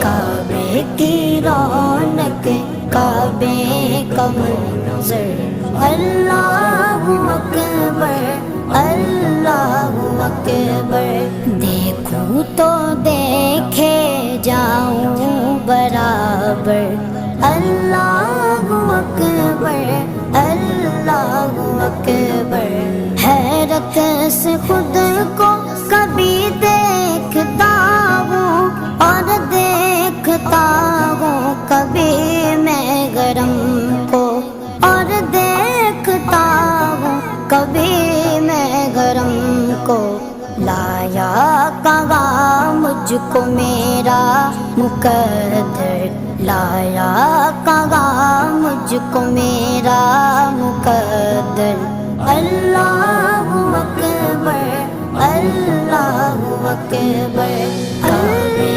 کعبے کی رونق کعبے کا منظر اللہ اکبر اللہ اکبر دیکھوں تو دیکھے جاؤں برابر اللہ اکبر اللہ اکبر حیرت سے خود کو کبھی دیکھتا ہوں اور دیکھتا ہوں کبھی میں گرم کو اور دیکھتا ہوں کبھی میں گرم کو لایا کہاں مجھ کو میرا مقدر لایا کہاں مجھ کو میرا مقدر اللہ اکبر اللہ اکبر کعبے